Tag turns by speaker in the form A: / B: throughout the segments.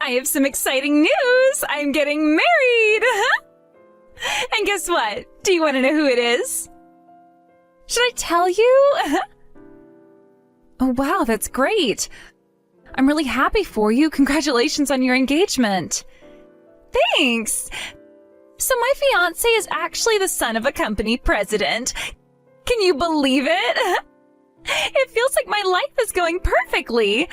A: I have some exciting news. I'm getting married. And guess what? Do you want to know who it is? Should I tell you? Oh, wow, that's great. I'm really happy for you. Congratulations on your engagement. Thanks. So my fiancé is actually the son of a company president. Can you believe it? It feels like my life is going perfectly.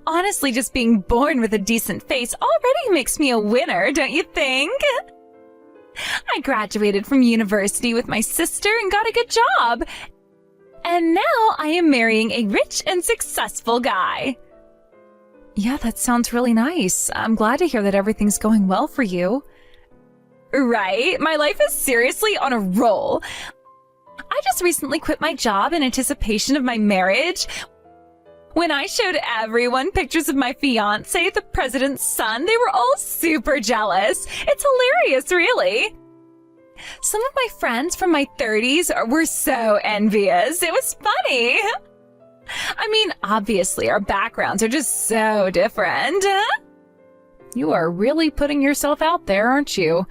A: Honestly, just being born with a decent face already makes me a winner, don't you think? I graduated from university with my sister and got a good job. And now I am marrying a rich and successful guy. Yeah, that sounds really nice. I'm glad to hear that everything's going well for you. Right? My life is seriously on a roll. I just recently quit my job in anticipation of my marriage. When I showed everyone pictures of my fiancé, the president's son, they were all super jealous. It's hilarious, really. Some of my friends from my 30s were so envious. It was funny. I mean, obviously, our backgrounds are just so different. You are really putting yourself out there, aren't you?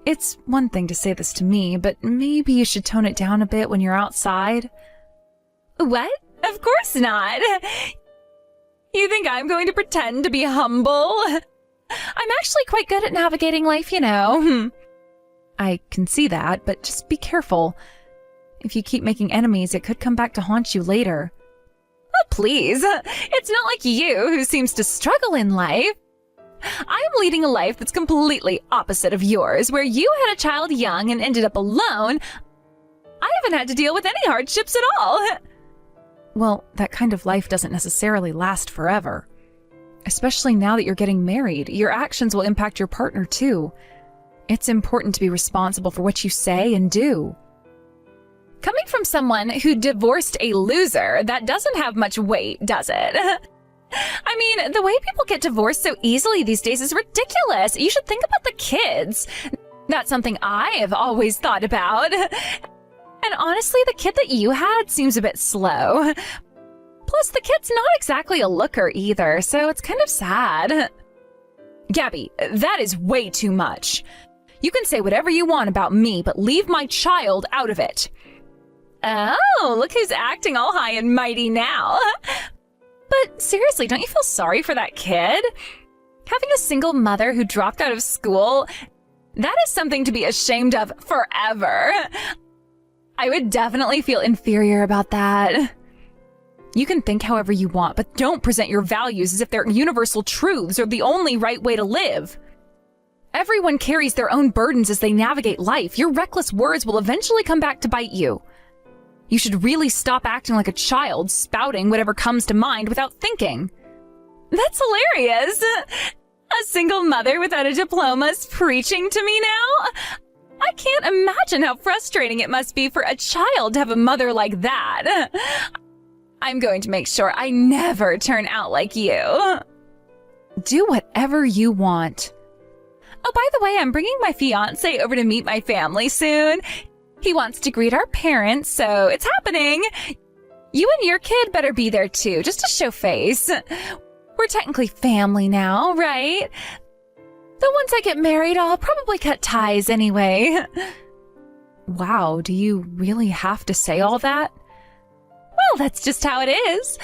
A: It's one thing to say this to me, but maybe you should tone it down a bit when you're outside. What? Of course not. You think I'm going to pretend to be humble? I'm actually quite good at navigating life, you know. I can see that, but just be careful. If you keep making enemies, it could come back to haunt you later. Oh, please. It's not like you who seems to struggle in life. I'm leading a life that's completely opposite of yours, where you had a child young and ended up alone. I haven't had to deal with any hardships at all. Well, that kind of life doesn't necessarily last forever. Especially now that you're getting married, your actions will impact your partner too. It's important to be responsible for what you say and do. Coming from someone who divorced a loser, that doesn't have much weight, does it? I mean, the way people get divorced so easily these days is ridiculous. You should think about the kids. That's something I have always thought about. And honestly, the kid that you had seems a bit slow. Plus, the kid's not exactly a looker either, so it's kind of sad. Gabby, that is way too much. You can say whatever you want about me, but leave my child out of it. Oh, look who's acting all high and mighty now. But seriously, don't you feel sorry for that kid? Having a single mother who dropped out of school, that is something to be ashamed of forever. I would definitely feel inferior about that. You can think however you want, but don't present your values as if they're universal truths or the only right way to live. Everyone carries their own burdens as they navigate life. Your reckless words will eventually come back to bite you. You should really stop acting like a child, spouting whatever comes to mind without thinking. That's hilarious. A single mother without a diploma is preaching to me now? I can't imagine how frustrating it must be for a child to have a mother like that. I'm going to make sure I never turn out like you. Do whatever you want. Oh, by the way, I'm bringing my fiancé over to meet my family soon. He wants to greet our parents, so it's happening. You and your kid better be there too, just to show face. We're technically family now, right? Though once I get married, I'll probably cut ties anyway. Wow, do you really have to say all that? Well, that's just how it is.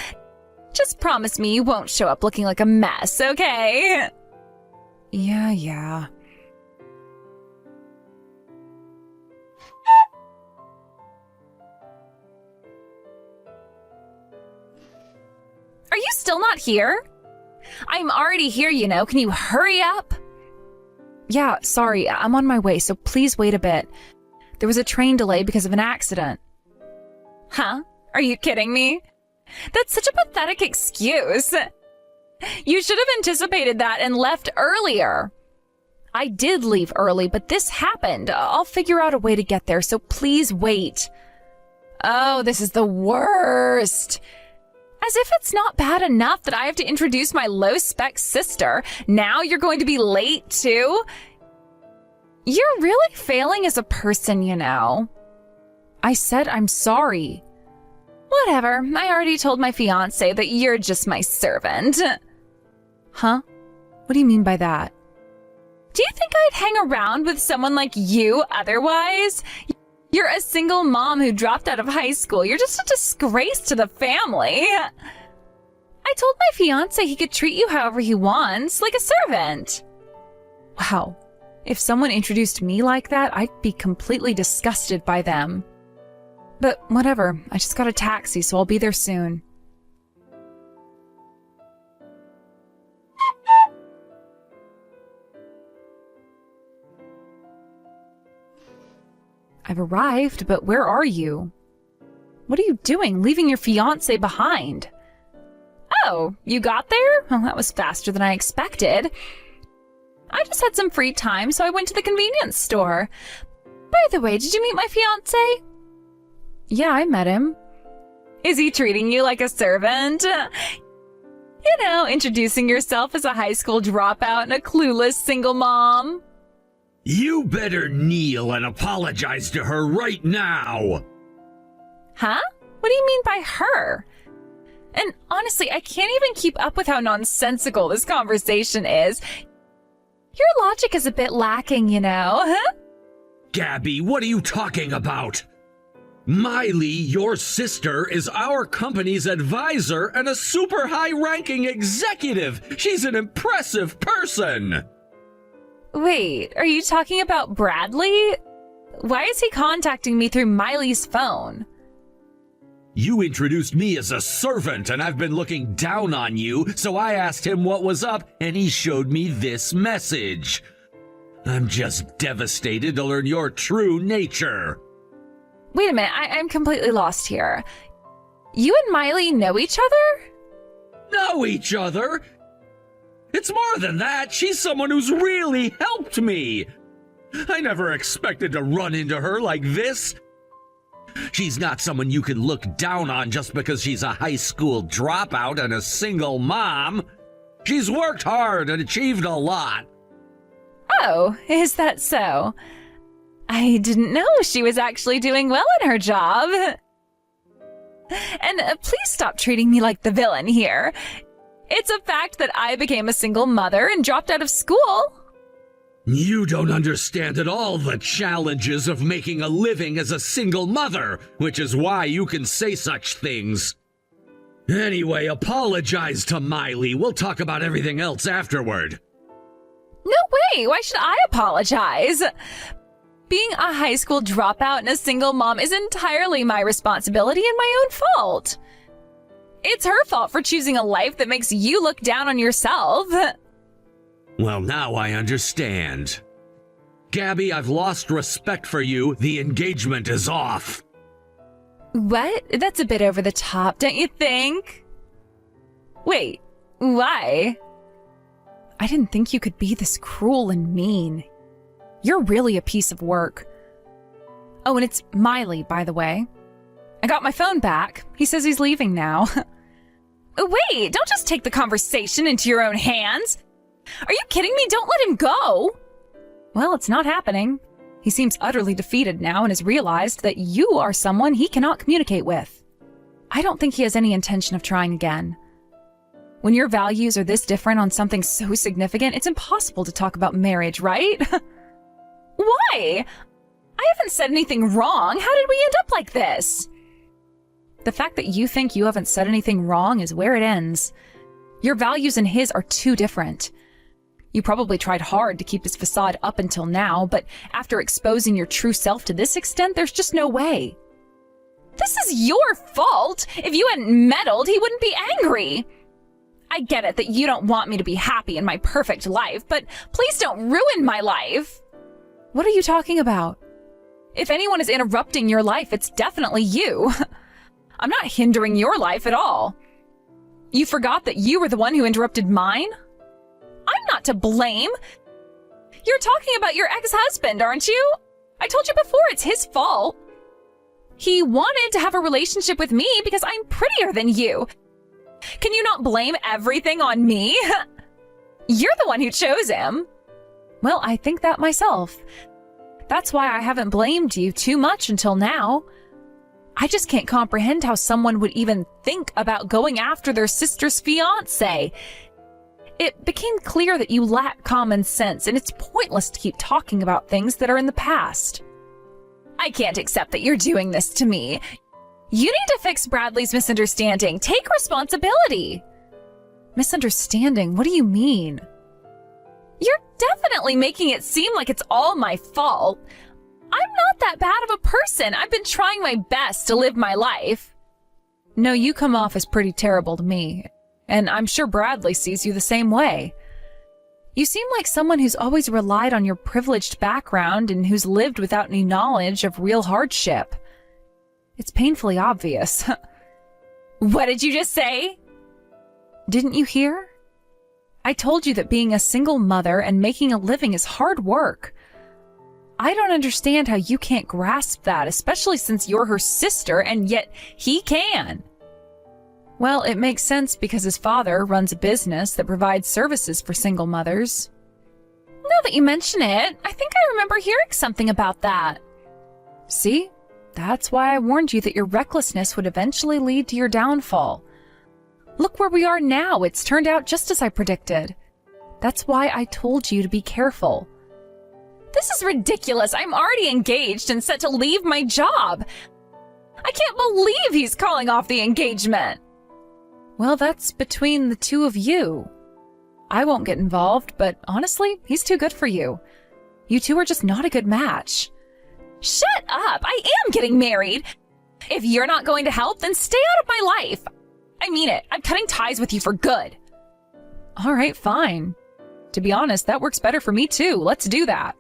A: Just promise me you won't show up looking like a mess, okay? Yeah. Are you still not here? I'm already here, you know. Can you hurry up? Yeah, sorry, I'm on my way, so please wait a bit. There was a train delay because of an accident. Huh? Are you kidding me? That's such a pathetic excuse. You should have anticipated that and left earlier. I did leave early, but this happened. I'll figure out a way to get there, so please wait. Oh, this is the worst. As if it's not bad enough that I have to introduce my low-spec sister. Now you're going to be late, too? You're really failing as a person, you know. I said I'm sorry. Whatever. I already told my fiancé that you're just my servant. Huh? What do you mean by that? Do you think I'd hang around with someone like you otherwise? You're a single mom who dropped out of high school. You're just a disgrace to the family. I told my fiancé he could treat you however he wants, like a servant. Wow. If someone introduced me like that, I'd be completely disgusted by them. But whatever, I just got a taxi, so I'll be there soon. I've arrived, but where are you? What are you doing, leaving your fiancé behind? Oh, you got there? Well, that was faster than I expected. I just had some free time, so I went to the convenience store. By the way, did you meet my fiancé? Yeah, I met him. Is he treating you like a servant? You know, introducing yourself as a high school dropout and a clueless single mom.
B: You better kneel and apologize to her right now.
A: Huh? What do you mean by her? And honestly, I can't even keep up with how nonsensical this conversation is. Your logic is a bit lacking, you know, huh?
B: Gabby, what are you talking about? Miley, your sister, is our company's advisor and a super high-ranking executive. She's an impressive person.
A: Wait, are you talking about Bradley? Why is he contacting me through Miley's phone?
B: You introduced me as a servant, and I've been looking down on you, so I asked him what was up, and he showed me this message. I'm just devastated to learn your true nature.
A: Wait a minute, I'm completely lost here. You and Miley know each other?
B: Know each other? It's more than that. She's someone who's really helped me. I never expected to run into her like this. She's not someone you can look down on just because she's a high school dropout and a single mom. She's worked hard and achieved a lot.
A: Oh, is that so? I didn't know she was actually doing well in her job. And please stop treating me like the villain here. It's a fact that I became a single mother and dropped out of school.
B: You don't understand at all the challenges of making a living as a single mother, which is why you can say such things. Anyway, apologize to Miley. We'll talk about everything else afterward.
A: No way! Why should I apologize? Being a high school dropout and a single mom is entirely my responsibility and my own fault. It's her fault for choosing a life that makes you look down on yourself.
B: Well, now I understand. Gabby, I've lost respect for you. The engagement is off.
A: What? That's a bit over the top, don't you think? Wait, why? I didn't think you could be this cruel and mean. You're really a piece of work. Oh, and it's Miley, by the way. I got my phone back. He says he's leaving now. Wait, don't just take the conversation into your own hands. Are you kidding me? Don't let him go. Well, it's not happening. He seems utterly defeated now and has realized that you are someone he cannot communicate with. I don't think he has any intention of trying again. When your values are this different on something so significant, it's impossible to talk about marriage, right? Why? I haven't said anything wrong. How did we end up like this? The fact that you think you haven't said anything wrong is where it ends. Your values and his are too different. You probably tried hard to keep his facade up until now, but after exposing your true self to this extent, there's just no way. This is your fault. If you hadn't meddled, he wouldn't be angry. I get it that you don't want me to be happy in my perfect life, but please don't ruin my life. What are you talking about? If anyone is interrupting your life, it's definitely you. I'm not hindering your life at all. You forgot that you were the one who interrupted mine? I'm not to blame. You're talking about your ex-husband, aren't you? I told you before, it's his fault. He wanted to have a relationship with me because I'm prettier than you. Can you not blame everything on me? You're the one who chose him. Well, I think that myself. That's why I haven't blamed you too much until now. I just can't comprehend how someone would even think about going after their sister's fiancé. It became clear that you lack common sense, and it's pointless to keep talking about things that are in the past. I can't accept that you're doing this to me. You need to fix Bradley's misunderstanding. Take responsibility. Misunderstanding? What do you mean? You're definitely making it seem like it's all my fault. I'm not that bad of a person. I've been trying my best to live my life. No, you come off as pretty terrible to me, and I'm sure Bradley sees you the same way. You seem like someone who's always relied on your privileged background and who's lived without any knowledge of real hardship. It's painfully obvious. What did you just say? Didn't you hear? I told you that being a single mother and making a living is hard work. I don't understand how you can't grasp that, especially since you're her sister, and yet he can. Well, it makes sense because his father runs a business that provides services for single mothers. Now that you mention it, I think I remember hearing something about that. See? That's why I warned you that your recklessness would eventually lead to your downfall. Look where we are now. It's turned out just as I predicted. That's why I told you to be careful. This is ridiculous. I'm already engaged and set to leave my job. I can't believe he's calling off the engagement. Well, that's between the two of you. I won't get involved, but honestly, he's too good for you. You two are just not a good match. Shut up! I am getting married! If you're not going to help, then stay out of my life! I mean it. I'm cutting ties with you for good. All right, fine. To be honest, that works better for me too. Let's do that.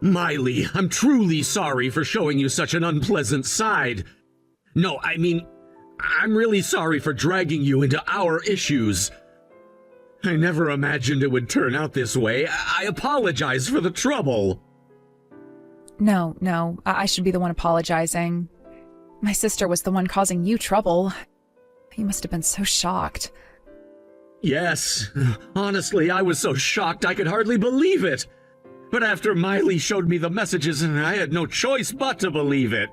B: Miley, I'm truly sorry for showing you such an unpleasant side. No, I mean, I'm really sorry for dragging you into our issues. I never imagined it would turn out this way. I apologize for the trouble.
A: No, I should be the one apologizing. My sister was the one causing you trouble. You must have been so shocked.
B: Yes, honestly, I was so shocked I could hardly believe it. But after Miley showed me the messages, I had no choice but to believe it.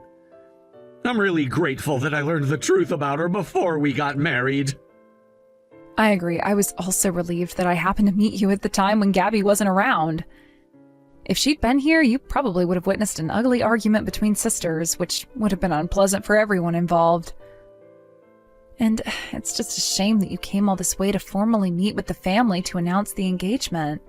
B: I'm really grateful that I learned the truth about her before we got married.
A: I agree. I was also relieved that I happened to meet you at the time when Gabby wasn't around. If she'd been here, you probably would have witnessed an ugly argument between sisters, which would have been unpleasant for everyone involved. And it's just a shame that you came all this way to formally meet with the family to announce the engagement.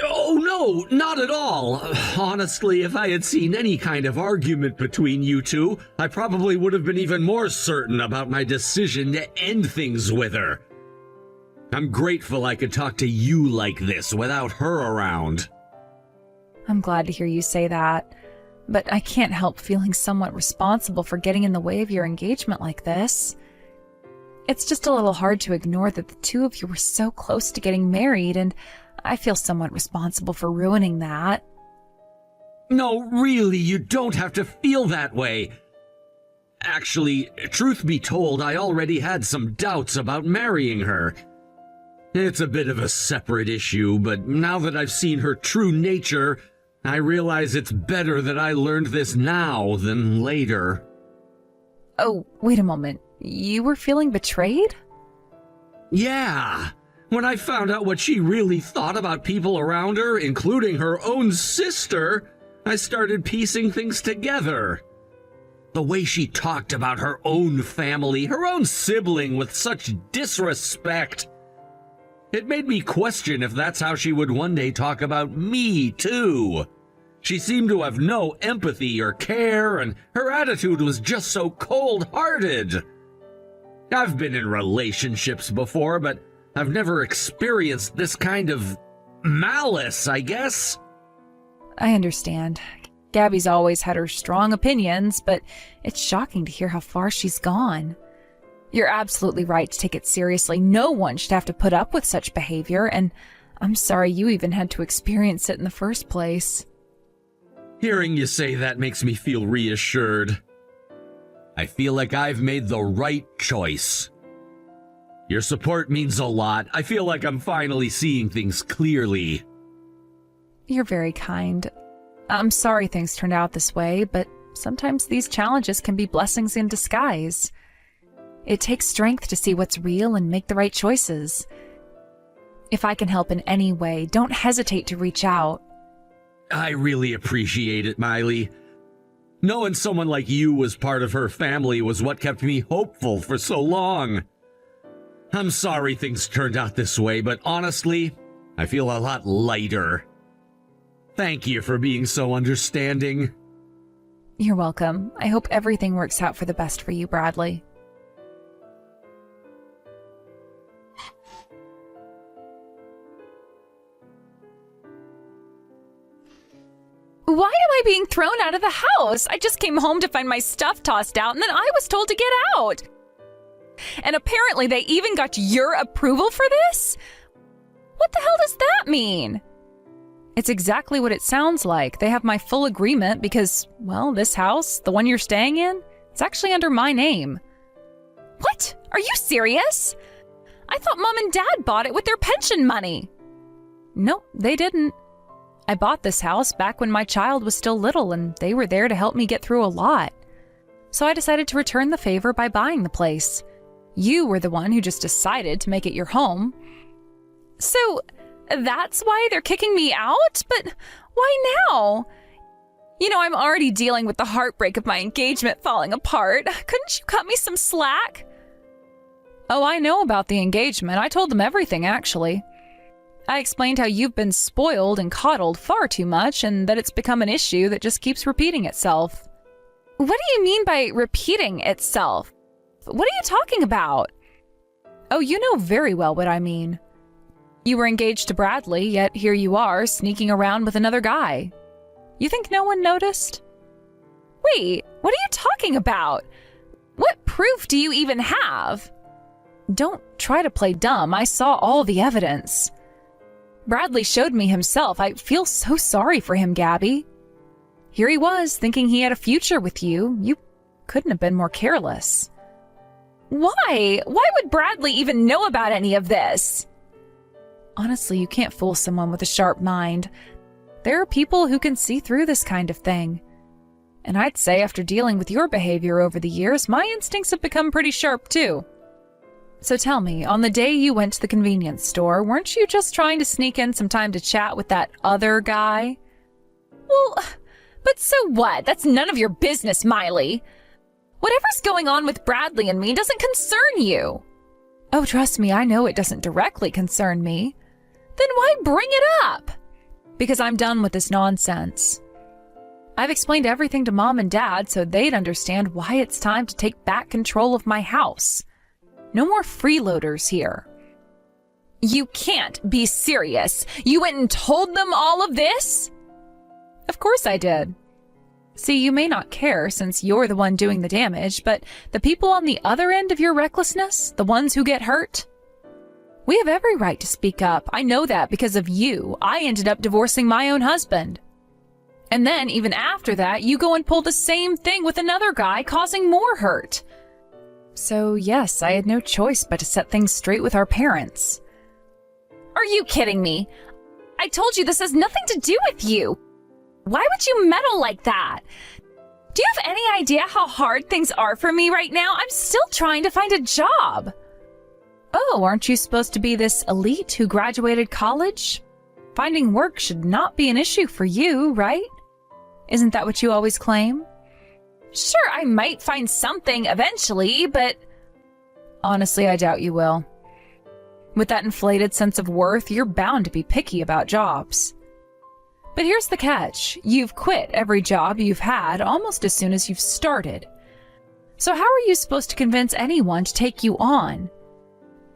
B: Oh, no, not at all. Honestly, if I had seen any kind of argument between you two, I probably would have been even more certain about my decision to end things with her. I'm grateful I could talk to you like this without her around.
A: I'm glad to hear you say that, but I can't help feeling somewhat responsible for getting in the way of your engagement like this. It's just a little hard to ignore that the two of you were so close to getting married, and I feel somewhat responsible for ruining that.
B: No, really, you don't have to feel that way. Actually, truth be told, I already had some doubts about marrying her. It's a bit of a separate issue, but now that I've seen her true nature, I realize it's better that I learned this now than later.
A: Oh, wait a moment. You were feeling betrayed?
B: Yeah. When I found out what she really thought about people around her, including her own sister, I started piecing things together. The way she talked about her own family, her own sibling with such disrespect. It made me question if that's how she would one day talk about me, too. She seemed to have no empathy or care, and her attitude was just so cold-hearted. I've been in relationships before, but I've never experienced this kind of malice, I guess.
A: I understand. Gabby's always had her strong opinions, but it's shocking to hear how far she's gone. You're absolutely right to take it seriously. No one should have to put up with such behavior, and I'm sorry you even had to experience it in the first place.
B: Hearing you say that makes me feel reassured. I feel like I've made the right choice. Your support means a lot. I feel like I'm finally seeing things clearly.
A: You're very kind. I'm sorry things turned out this way, but sometimes these challenges can be blessings in disguise. It takes strength to see what's real and make the right choices. If I can help in any way, don't hesitate to reach out.
B: I really appreciate it, Miley. Knowing someone like you was part of her family was what kept me hopeful for so long. I'm sorry things turned out this way, but honestly, I feel a lot lighter. Thank you for being so understanding.
A: You're welcome. I hope everything works out for the best for you, Bradley. Why am I being thrown out of the house? I just came home to find my stuff tossed out, and then I was told to get out. And apparently they even got your approval for this? What the hell does that mean? It's exactly what it sounds like. They have my full agreement because, well, this house, the one you're staying in, it's actually under my name. What? Are you serious? I thought Mom and Dad bought it with their pension money. Nope, they didn't. I bought this house back when my child was still little, and they were there to help me get through a lot. So I decided to return the favor by buying the place. You were the one who just decided to make it your home. So that's why they're kicking me out? But why now? You know, I'm already dealing with the heartbreak of my engagement falling apart. Couldn't you cut me some slack? Oh, I know about the engagement. I told them everything, actually. I explained how you've been spoiled and coddled far too much and that it's become an issue that just keeps repeating itself. What do you mean by repeating itself? What are you talking about? Oh, you know very well what I mean. You were engaged to Bradley, yet here you are, sneaking around with another guy. You think no one noticed? Wait, what are you talking about? What proof do you even have? Don't try to play dumb. I saw all the evidence. Bradley showed me himself. I feel so sorry for him, Gabby. Here he was, thinking he had a future with you. You couldn't have been more careless. Why? Why would Bradley even know about any of this? Honestly, you can't fool someone with a sharp mind. There are people who can see through this kind of thing. And I'd say after dealing with your behavior over the years, my instincts have become pretty sharp too. So tell me, on the day you went to the convenience store, weren't you just trying to sneak in some time to chat with that other guy? Well, but so what? That's none of your business, Miley. Whatever's going on with Bradley and me doesn't concern you. Oh, trust me, I know it doesn't directly concern me. Then why bring it up? Because I'm done with this nonsense. I've explained everything to Mom and Dad so they'd understand why it's time to take back control of my house. No more freeloaders here. You can't be serious. You went and told them all of this? Of course I did. See, you may not care since you're the one doing the damage, but the people on the other end of your recklessness, the ones who get hurt, we have every right to speak up. I know that because of you. I ended up divorcing my own husband. And then, even after that, you go and pull the same thing with another guy, causing more hurt. So, yes, I had no choice but to set things straight with our parents. Are you kidding me? I told you this has nothing to do with you. Why would you meddle like that? Do you have any idea how hard things are for me right now? I'm still trying to find a job. Oh, aren't you supposed to be this elite who graduated college? Finding work should not be an issue for you, right? Isn't that what you always claim? Sure, I might find something eventually, but honestly, I doubt you will. With that inflated sense of worth, you're bound to be picky about jobs. But here's the catch. You've quit every job you've had almost as soon as you've started. So how are you supposed to convince anyone to take you on?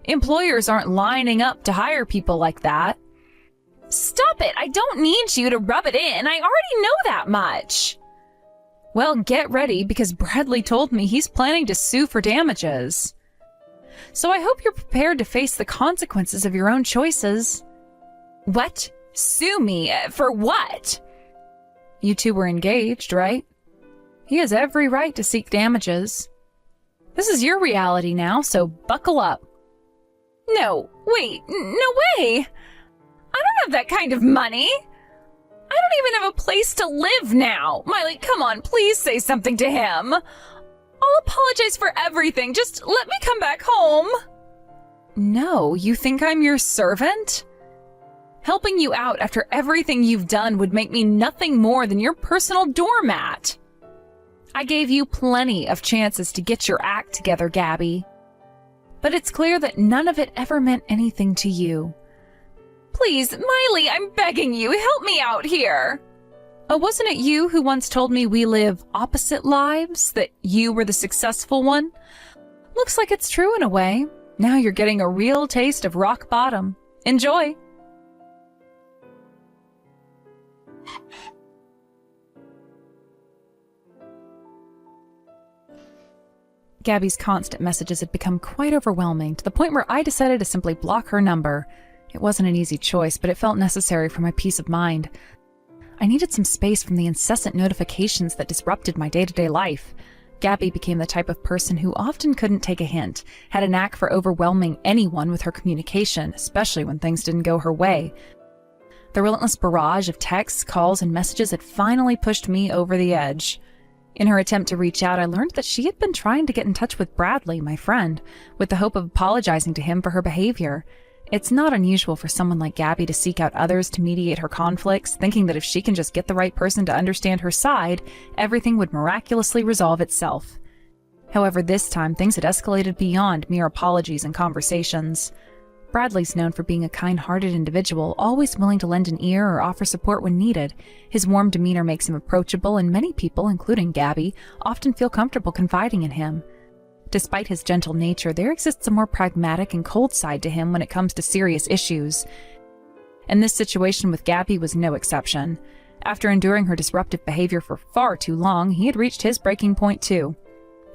A: Employers aren't lining up to hire people like that. Stop it! I don't need you to rub it in. I already know that much. Well, get ready, because Bradley told me he's planning to sue for damages. So I hope you're prepared to face the consequences of your own choices. What? Sue me? For what? You two were engaged, right? He has every right to seek damages. This is your reality now, so buckle up. No, wait, no way! I don't have that kind of money! I don't even have a place to live now. Miley, come on, please say something to him. I'll apologize for everything. Just let me come back home. No, you think I'm your servant? Helping you out after everything you've done would make me nothing more than your personal doormat. I gave you plenty of chances to get your act together, Gabby. But it's clear that none of it ever meant anything to you. Please, Miley, I'm begging you, help me out here. Oh, wasn't it you who once told me we live opposite lives, that you were the successful one? Looks like it's true in a way. Now you're getting a real taste of rock bottom. Enjoy. Gabby's constant messages had become quite overwhelming, to the point where I decided to simply block her number. It wasn't an easy choice, but it felt necessary for my peace of mind. I needed some space from the incessant notifications that disrupted my day-to-day life. Gabby became the type of person who often couldn't take a hint, had a knack for overwhelming anyone with her communication, especially when things didn't go her way. The relentless barrage of texts, calls, and messages had finally pushed me over the edge. In her attempt to reach out, I learned that she had been trying to get in touch with Bradley, my friend, with the hope of apologizing to him for her behavior. It's not unusual for someone like Gabby to seek out others to mediate her conflicts, thinking that if she can just get the right person to understand her side, everything would miraculously resolve itself. However, this time things had escalated beyond mere apologies and conversations. Bradley's known for being a kind-hearted individual, always willing to lend an ear or offer support when needed. His warm demeanor makes him approachable, and many people, including Gabby, often feel comfortable confiding in him. Despite his gentle nature, there exists a more pragmatic and cold side to him when it comes to serious issues. And this situation with Gabby was no exception. After enduring her disruptive behavior for far too long, he had reached his breaking point too.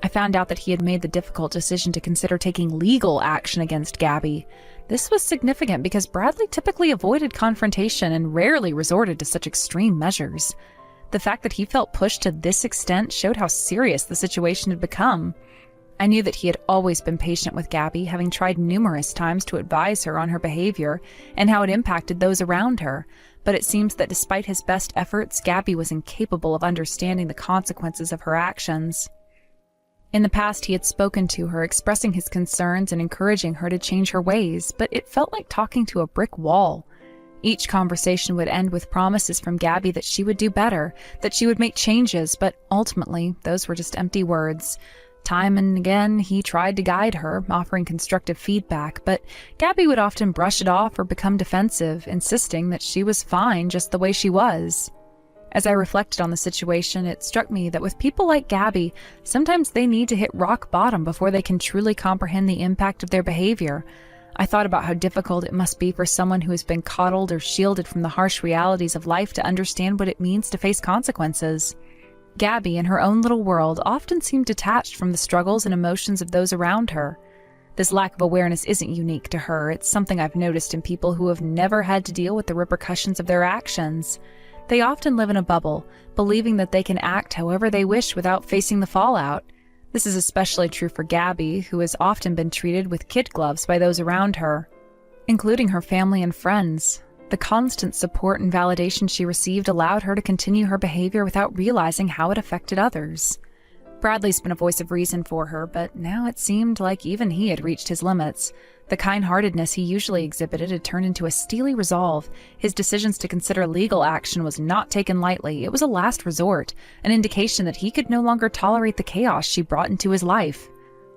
A: I found out that he had made the difficult decision to consider taking legal action against Gabby. This was significant because Bradley typically avoided confrontation and rarely resorted to such extreme measures. The fact that he felt pushed to this extent showed how serious the situation had become. I knew that he had always been patient with Gabby, having tried numerous times to advise her on her behavior and how it impacted those around her, but it seems that despite his best efforts, Gabby was incapable of understanding the consequences of her actions. In the past, he had spoken to her, expressing his concerns and encouraging her to change her ways, but it felt like talking to a brick wall. Each conversation would end with promises from Gabby that she would do better, that she would make changes, but ultimately, those were just empty words. Time and again, he tried to guide her, offering constructive feedback, but Gabby would often brush it off or become defensive, insisting that she was fine just the way she was. As I reflected on the situation, it struck me that with people like Gabby, sometimes they need to hit rock bottom before they can truly comprehend the impact of their behavior. I thought about how difficult it must be for someone who has been coddled or shielded from the harsh realities of life to understand what it means to face consequences. Gabby, in her own little world, often seemed detached from the struggles and emotions of those around her. This lack of awareness isn't unique to her. It's something I've noticed in people who have never had to deal with the repercussions of their actions. They often live in a bubble, believing that they can act however they wish without facing the fallout. This is especially true for Gabby, who has often been treated with kid gloves by those around her, including her family and friends. The constant support and validation she received allowed her to continue her behavior without realizing how it affected others. Bradley's been a voice of reason for her, but now it seemed like even he had reached his limits. The kind-heartedness he usually exhibited had turned into a steely resolve. His decisions to consider legal action was not taken lightly. It was a last resort, an indication that he could no longer tolerate the chaos she brought into his life.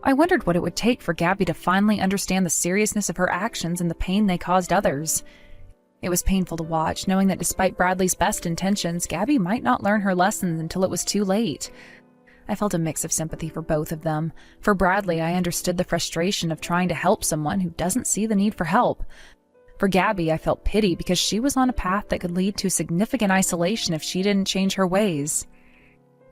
A: I wondered what it would take for Gabby to finally understand the seriousness of her actions and the pain they caused others. It was painful to watch, knowing that despite Bradley's best intentions, Gabby might not learn her lessons until it was too late. I felt a mix of sympathy for both of them. For Bradley, I understood the frustration of trying to help someone who doesn't see the need for help. For Gabby, I felt pity because she was on a path that could lead to significant isolation if she didn't change her ways.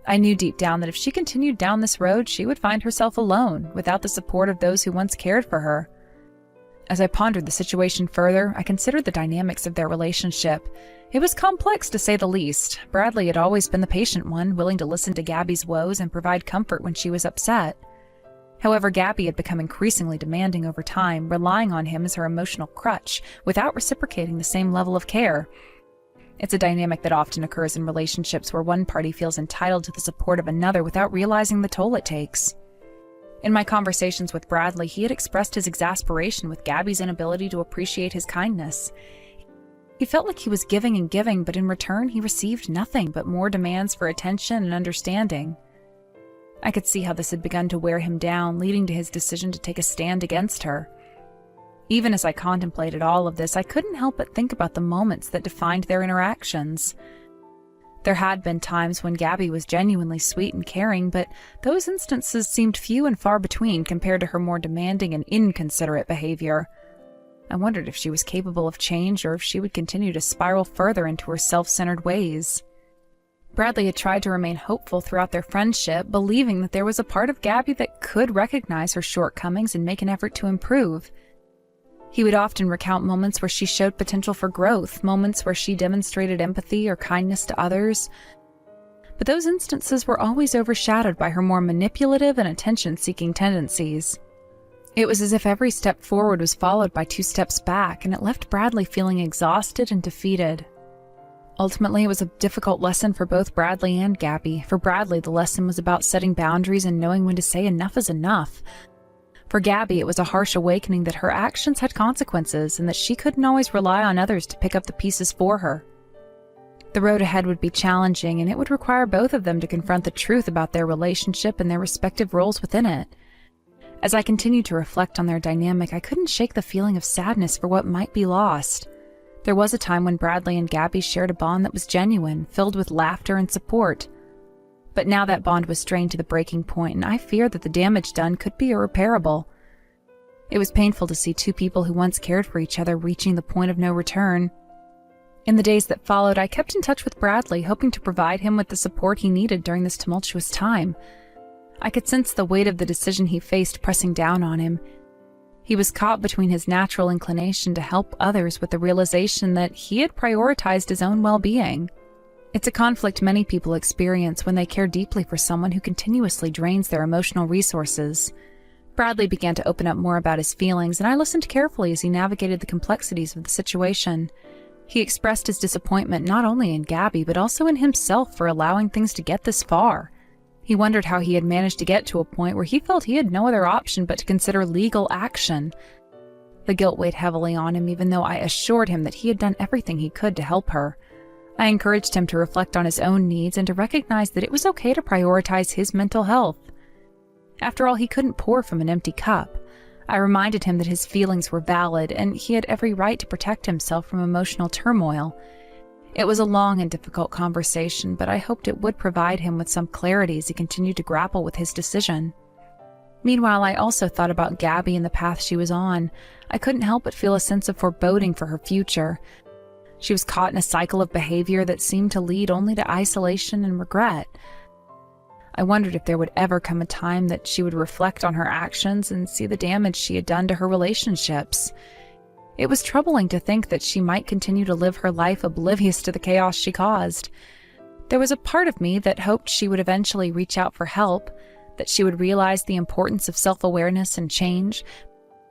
A: I knew deep down that if she continued down this road, she would find herself alone, without the support of those who once cared for her. As I pondered the situation further, I considered the dynamics of their relationship. It was complex, to say the least. Bradley had always been the patient one, willing to listen to Gabby's woes and provide comfort when she was upset. However, Gabby had become increasingly demanding over time, relying on him as her emotional crutch, without reciprocating the same level of care. It's a dynamic that often occurs in relationships where one party feels entitled to the support of another without realizing the toll it takes. In my conversations with Bradley, he had expressed his exasperation with Gabby's inability to appreciate his kindness. He felt like he was giving and giving, but in return he received nothing but more demands for attention and understanding. I could see how this had begun to wear him down, leading to his decision to take a stand against her. Even as I contemplated all of this, I couldn't help but think about the moments that defined their interactions. There had been times when Gabby was genuinely sweet and caring, but those instances seemed few and far between compared to her more demanding and inconsiderate behavior. I wondered if she was capable of change or if she would continue to spiral further into her self-centered ways. Bradley had tried to remain hopeful throughout their friendship, believing that there was a part of Gabby that could recognize her shortcomings and make an effort to improve. He would often recount moments where she showed potential for growth, moments where she demonstrated empathy or kindness to others. But those instances were always overshadowed by her more manipulative and attention-seeking tendencies. It was as if every step forward was followed by 2 steps back, and it left Bradley feeling exhausted and defeated. Ultimately, it was a difficult lesson for both Bradley and Gabby. For Bradley, the lesson was about setting boundaries and knowing when to say enough is enough. For Gabby, it was a harsh awakening that her actions had consequences and that she couldn't always rely on others to pick up the pieces for her. The road ahead would be challenging, and it would require both of them to confront the truth about their relationship and their respective roles within it. As I continued to reflect on their dynamic, I couldn't shake the feeling of sadness for what might be lost. There was a time when Bradley and Gabby shared a bond that was genuine, filled with laughter and support. But now that bond was strained to the breaking point, and I feared that the damage done could be irreparable. It was painful to see 2 people who once cared for each other reaching the point of no return. In the days that followed, I kept in touch with Bradley, hoping to provide him with the support he needed during this tumultuous time. I could sense the weight of the decision he faced pressing down on him. He was caught between his natural inclination to help others with the realization that he had prioritized his own well-being. It's a conflict many people experience when they care deeply for someone who continuously drains their emotional resources. Bradley began to open up more about his feelings, and I listened carefully as he navigated the complexities of the situation. He expressed his disappointment not only in Gabby, but also in himself for allowing things to get this far. He wondered how he had managed to get to a point where he felt he had no other option but to consider legal action. The guilt weighed heavily on him, even though I assured him that he had done everything he could to help her. I encouraged him to reflect on his own needs and to recognize that it was okay to prioritize his mental health. After all, he couldn't pour from an empty cup. I reminded him that his feelings were valid and he had every right to protect himself from emotional turmoil. It was a long and difficult conversation, but I hoped it would provide him with some clarity as he continued to grapple with his decision. Meanwhile, I also thought about Gabby and the path she was on. I couldn't help but feel a sense of foreboding for her future. She was caught in a cycle of behavior that seemed to lead only to isolation and regret. I wondered if there would ever come a time that she would reflect on her actions and see the damage she had done to her relationships. It was troubling to think that she might continue to live her life oblivious to the chaos she caused. There was a part of me that hoped she would eventually reach out for help, that she would realize the importance of self-awareness and change.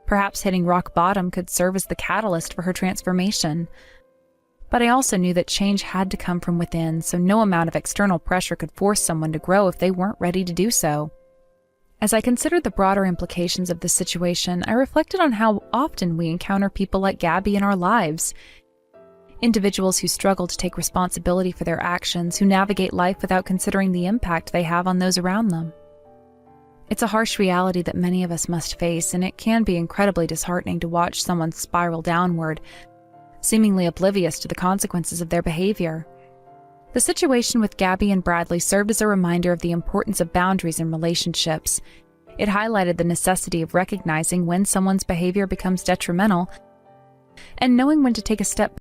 A: Perhaps hitting rock bottom could serve as the catalyst for her transformation. But I also knew that change had to come from within, so no amount of external pressure could force someone to grow if they weren't ready to do so. As I considered the broader implications of this situation, I reflected on how often we encounter people like Gabby in our lives. Individuals who struggle to take responsibility for their actions, who navigate life without considering the impact they have on those around them. It's a harsh reality that many of us must face, and it can be incredibly disheartening to watch someone spiral downward, seemingly oblivious to the consequences of their behavior. The situation with Gabby and Bradley served as a reminder of the importance of boundaries in relationships. It highlighted the necessity of recognizing when someone's behavior becomes detrimental and knowing when to take a step